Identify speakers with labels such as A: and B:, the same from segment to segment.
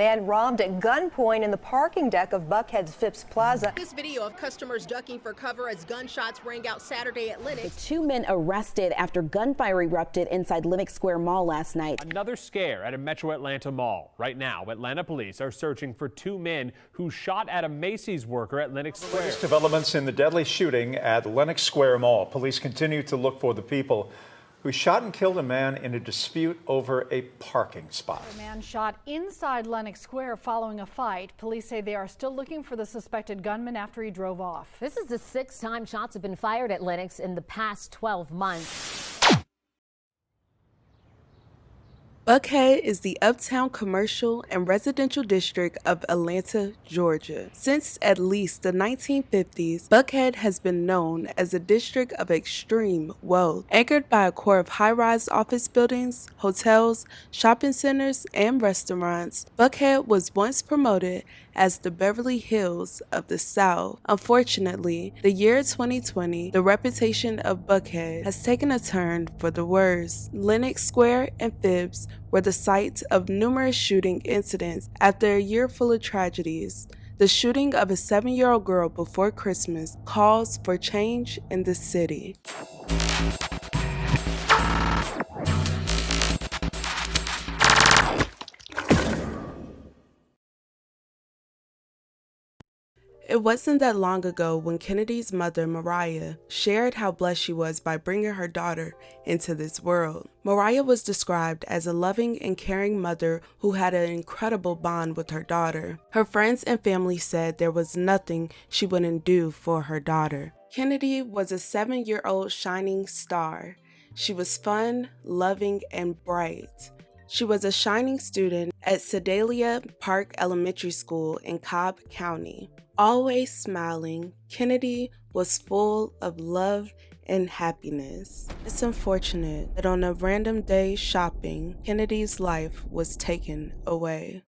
A: man robbed at gunpoint in the parking deck of Buckhead's Phipps Plaza.
B: This video of customers ducking for cover as gunshots rang out Saturday at Lenox.
C: The two men arrested after gunfire erupted inside Lenox Square Mall last night.
D: Another scare at a Metro Atlanta mall. Right now, Atlanta police are searching for two men who shot at a Macy's worker at Lenox Square.
E: Latest developments in the deadly shooting at Lenox Square Mall. Police continue to look for the people who shot and killed a man in a dispute over a parking spot.
F: A man shot inside Lenox Square following a fight. Police say they are still looking for the suspected gunman after he drove off.
G: This is the sixth time shots have been fired at Lenox in the past 12 months.
H: Buckhead is the uptown commercial and residential district of Atlanta, Georgia. Since at least the 1950s, Buckhead has been known as a district of extreme wealth, anchored by a core of high-rise office buildings, hotels, shopping centers, and restaurants. Buckhead was once promoted as the Beverly Hills of the South. Unfortunately, the year 2020, the reputation of Buckhead has taken a turn for the worse. Lenox Square and Phipps were the site of numerous shooting incidents after a year full of tragedies. The shooting of a 7-year-old girl before Christmas calls for change in the city. It wasn't that long ago when Kennedy's mother, Mariah, shared how blessed she was by bringing her daughter into this world. Mariah was described as a loving and caring mother who had an incredible bond with her daughter. Her friends and family said there was nothing she wouldn't do for her daughter. Kennedy was a 7-year-old shining star. She was fun, loving, and bright. She was a shining student at Sedalia Park Elementary School in Cobb County. Always smiling, Kennedy was full of love and happiness. It's unfortunate that on a random day shopping, Kennedy's life was taken away.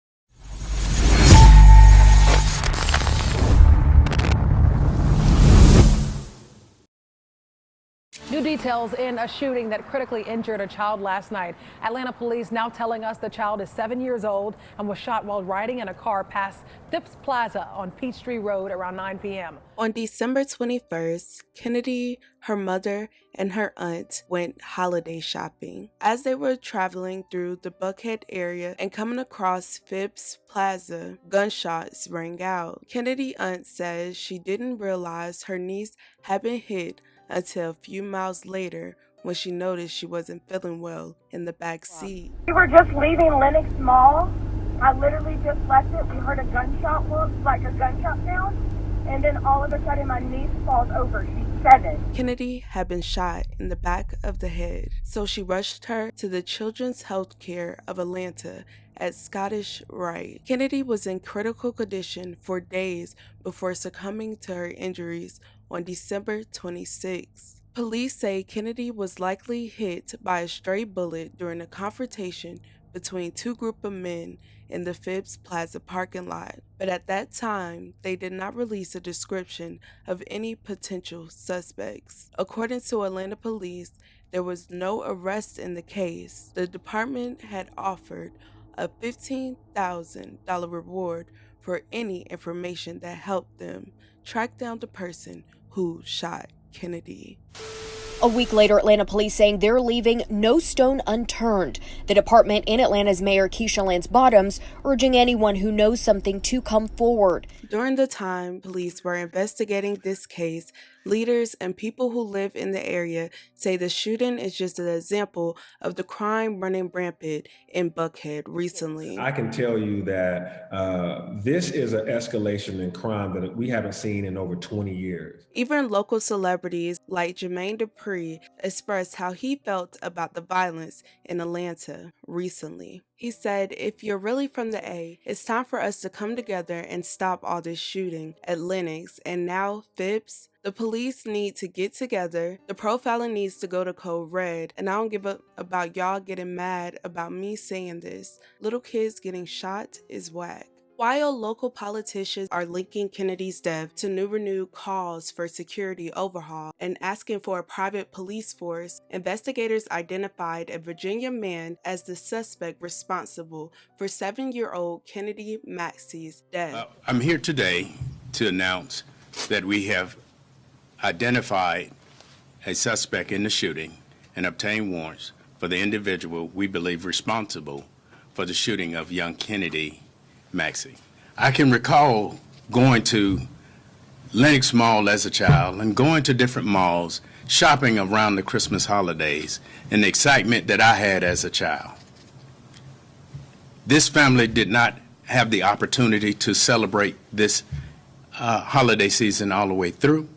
F: New details in a shooting that critically injured a child last night. Atlanta police now telling us the child is 7 years old and was shot while riding in a car past Phipps Plaza on Peachtree Road around 9 p.m.
H: On December 21st, Kennedy, her mother, and her aunt went holiday shopping. As they were traveling through the Buckhead area and coming across Phipps Plaza, gunshots rang out. Kennedy's aunt says she didn't realize her niece had been hit until a few miles later when she noticed she wasn't feeling well in the back seat.
I: We were just leaving Lenox Mall. I literally just left it. We heard a gunshot like a gunshot sound, and then all of a sudden my niece falls over. She's 7.
H: Kennedy had been shot in the back of the head, so she rushed her to the Children's Health Care of Atlanta at Scottish Rite. Kennedy was in critical condition for days before succumbing to her injuries on December 26. Police say Kennedy was likely hit by a stray bullet during a confrontation between two groups of men in the Phipps Plaza parking lot, but at that time, they did not release a description of any potential suspects. According to Atlanta police, there was no arrest in the case. The department had offered a $15,000 reward for any information that helped them track down the person who shot Kennedy.
G: A week later, Atlanta police saying they're leaving no stone unturned. The department and Atlanta's Mayor Keisha Lance Bottoms urging anyone who knows something to come forward.
H: During the time police were investigating this case, leaders and people who live in the area say the shooting is just an example of the crime running rampant in Buckhead recently.
J: I can tell you that this is an escalation in crime that we haven't seen in over 20 years.
H: Even local celebrities like Jermaine Dupri expressed how he felt about the violence in Atlanta recently. He said, "If you're really from the A, it's time for us to come together and stop all this shooting at Lenox and now Phipps. The police need to get together. The profiling needs to go to code red. And I don't give up about y'all getting mad about me saying this. Little kids getting shot is whack." While local politicians are linking Kennedy's death to new renewed calls for security overhaul and asking for a private police force, investigators identified a Virginia man as the suspect responsible for 7-year-old Kennedy Maxey's death.
K: I'm here today to announce that we have identified a suspect in the shooting and obtained warrants for the individual we believe responsible for the shooting of young Kennedy Maxey. I can recall going to Lenox Mall as a child and going to different malls, shopping around the Christmas holidays, and the excitement that I had as a child. This family did not have the opportunity to celebrate this holiday season all the way through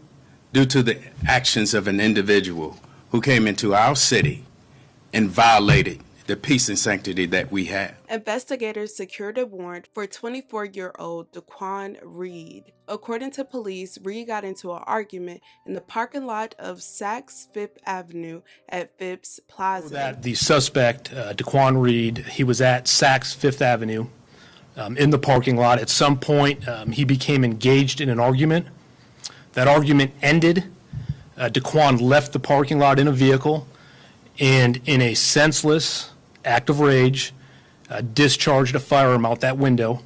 K: due to the actions of an individual who came into our city and violated the peace and sanctity that we have.
H: Investigators secured a warrant for 24-year-old Daquan Reed. According to police, Reed got into an argument in the parking lot of Saks Fifth Avenue at Phipps Plaza.
L: That the suspect, Daquan Reed, he was at Saks Fifth Avenue in the parking lot. At some point, he became engaged in an argument. That argument ended. Daquan left the parking lot in a vehicle and, in a senseless act of rage, discharged a firearm out that window,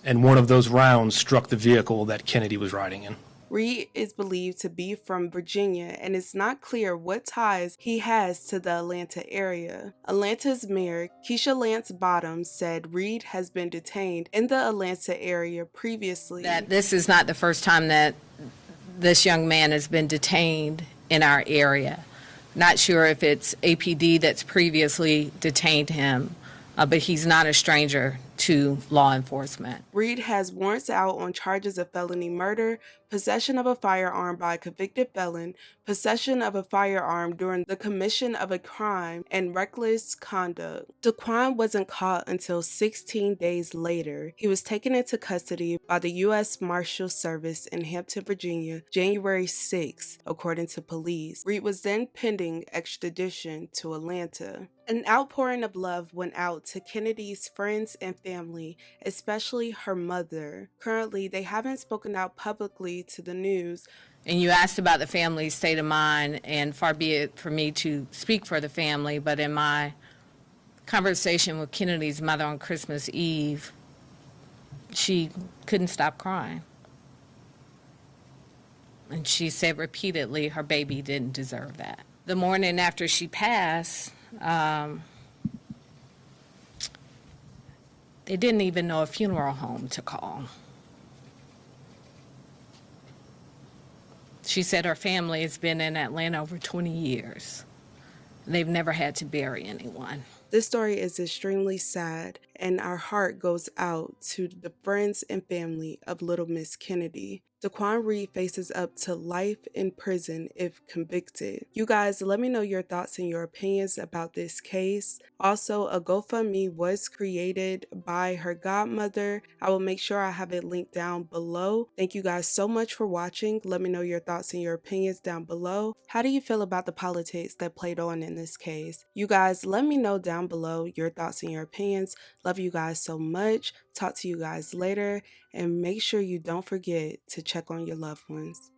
L: and one of those rounds struck the vehicle that Kennedy was riding in.
H: Reed is believed to be from Virginia, and it's not clear what ties he has to the Atlanta area. Atlanta's mayor, Keisha Lance Bottoms, said Reed has been detained in the Atlanta area previously.
M: That this is not the first time that this young man has been detained in our area. Not sure if it's APD that's previously detained him, but he's not a stranger to law enforcement.
H: Reed has warrants out on charges of felony murder, possession of a firearm by a convicted felon, possession of a firearm during the commission of a crime, and reckless conduct. Daquan wasn't caught until 16 days later. He was taken into custody by the U.S. Marshal Service in Hampton, Virginia, January 6, according to police. Reed was then pending extradition to Atlanta. An outpouring of love went out to Kennedy's friends and family, especially her mother. Currently, they haven't spoken out publicly to the news.
M: And you asked about the family's state of mind, and far be it for me to speak for the family, but in my conversation with Kennedy's mother on Christmas Eve, she couldn't stop crying. And she said repeatedly her baby didn't deserve that. The morning after she passed, they didn't even know a funeral home to call. She said her family has been in Atlanta over 20 years. They've never had to bury anyone.
H: This story is extremely sad, and our heart goes out to the friends and family of Little Miss Kennedy. Daquan Reed faces up to life in prison if convicted. You guys, let me know your thoughts and your opinions about this case. Also, a GoFundMe was created by her godmother. I will make sure I have it linked down below. Thank you guys so much for watching. Let me know your thoughts and your opinions down below. How do you feel about the politics that played on in this case? You guys, let me know down below your thoughts and your opinions. Love you guys so much. Talk to you guys later, and make sure you don't forget to check on your loved ones.